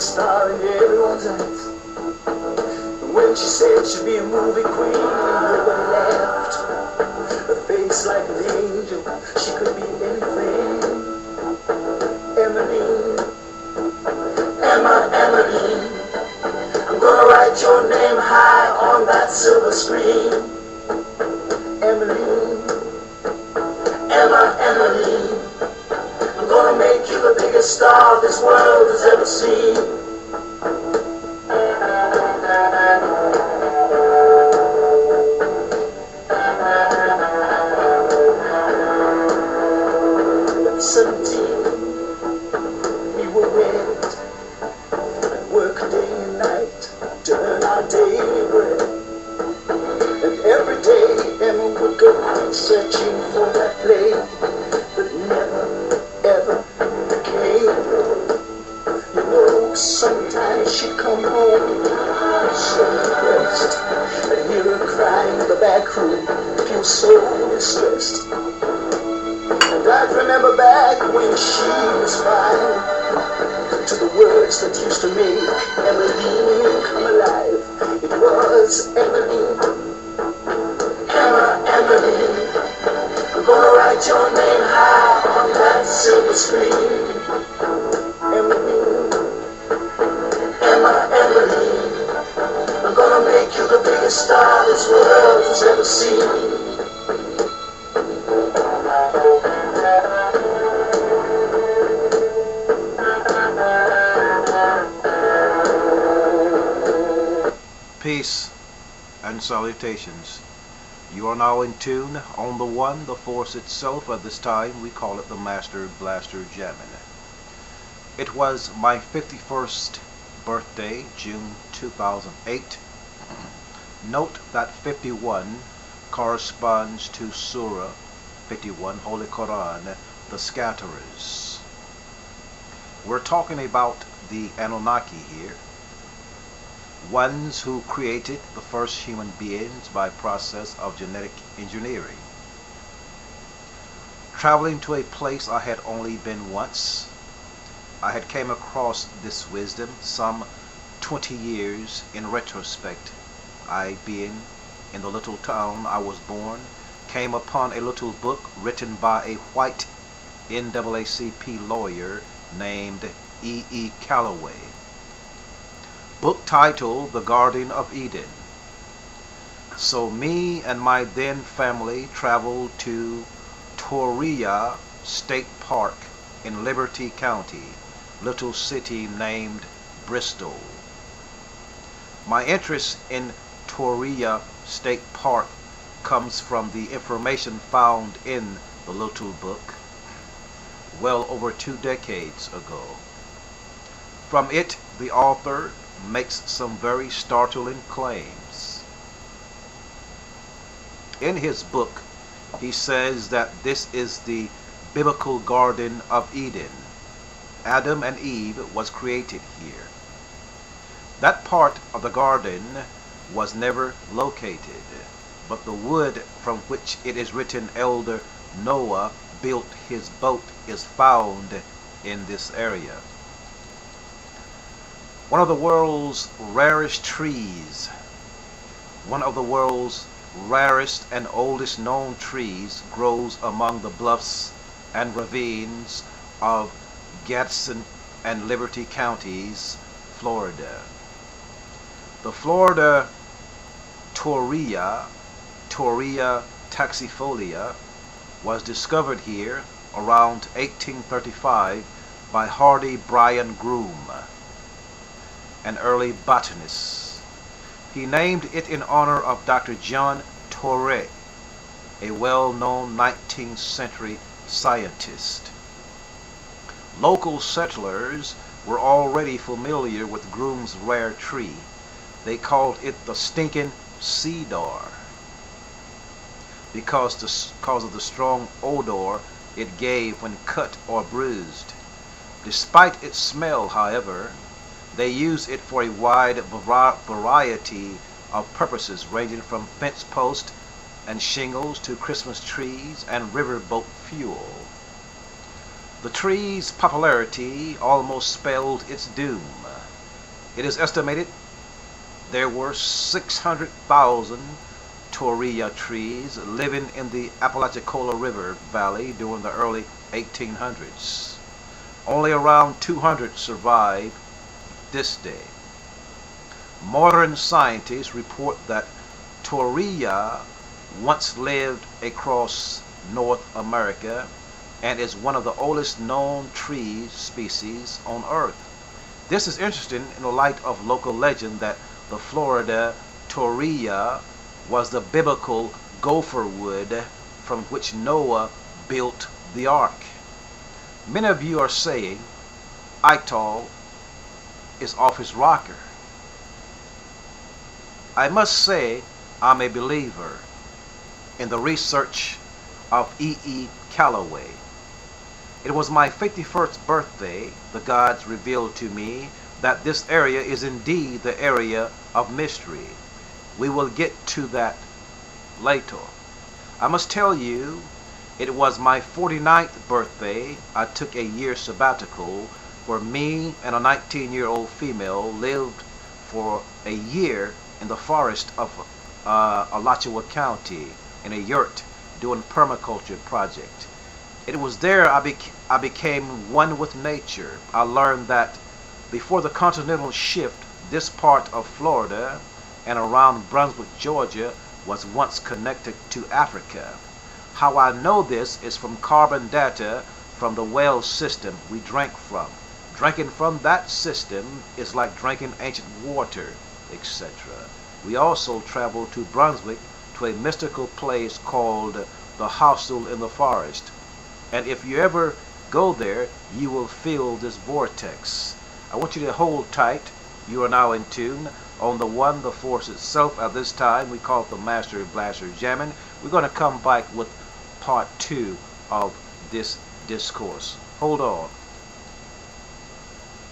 star in everyone's eyes. And when she said she'd be a movie queen, nobody laughed. Her face like an angel, she could be anything. Emmeline, Emmeline, I'm gonna write your name high on that silver screen. Emmeline, Emmeline, I'm gonna make you the biggest star this world has ever seen. At 17, we were wed, and work day and night to earn our daily bread. And every day Emma would go out searching for that play that never, ever came. You know, sometimes she'd come home so depressed, and hear her crying in the back room, feel so distressed. And I'd remember back when she was fine, to the words that used to make Emmeline come alive. It was Emmeline, Emmeline, I'm gonna write your name high on that silver screen. Emmeline, Emmeline, I'm gonna make you the biggest star this world has ever seen. Peace and salutations. You are now in tune on the one, the force itself. At this time we call it the Master Blaster Jamming. It was my 51st birthday, June 2008. Note that 51 corresponds to Surah 51, Holy Quran, the Scatterers. We're talking about the Anunnaki here, ones who created the first human beings by process of genetic engineering. Traveling to a place I had only been once, I had came across this wisdom some 20 years in retrospect. I, being in the little town I was born, came upon a little book written by a white NAACP lawyer named E. Calloway. Book titled The Garden of Eden. So me and my then family traveled to Torreya State Park in Liberty County, little city named Bristol. My interest in Torreya State Park comes from the information found in the little book well over 2 decades ago. From it, the author makes some very startling claims. In his book, he says that this is the biblical Garden of Eden. Adam and Eve was created here. That part of the garden was never located, but the wood from which it is written Elder Noah built his boat is found in this area. One of the world's rarest trees, one of the world's rarest and oldest known trees, grows among the bluffs and ravines of Gadsden and Liberty counties, Florida. The Florida Torreya taxifolia, was discovered here around 1835 by Hardy Bryan Groom, an early botanist. He named it in honor of Dr. John Torrey, a well-known 19th century scientist. Local settlers were already familiar with Groom's rare tree. They called it the stinking cedar because of the strong odor it gave when cut or bruised. Despite its smell, however, they use it for a wide variety of purposes, ranging from fence posts and shingles to Christmas trees and riverboat fuel. The tree's popularity almost spelled its doom. It is estimated there were 600,000 torreya trees living in the Apalachicola River Valley during the early 1800s. Only around 200 survive this day. Modern scientists report that torreya once lived across North America and is one of the oldest known tree species on Earth. This is interesting in the light of local legend that the Florida torreya was the biblical gopher wood from which Noah built the ark. Many of you are saying Ital is off his rocker. I must say I'm a believer in the research of E. Calloway. It was my 51st birthday the gods revealed to me that this area is indeed the area of mystery. We will get to that later. I must tell you, it was my 49th birthday. I took a year sabbatical where me and a 19-year-old female lived for a year in the forest of Alachua County in a yurt doing permaculture project. It was there I became one with nature. I learned that before the continental shift, this part of Florida and around Brunswick, Georgia, was once connected to Africa. How I know this is from carbon data from the well system we drank from. Drinking from that system is like drinking ancient water, etc. We also traveled to Brunswick to a mystical place called the Hostel in the Forest. And if you ever go there, you will feel this vortex. I want you to hold tight. You are now in tune on the one, the force itself. At this time, we call it the Master Blaster Jamming. We're going to come back with part 2 of this discourse. Hold on.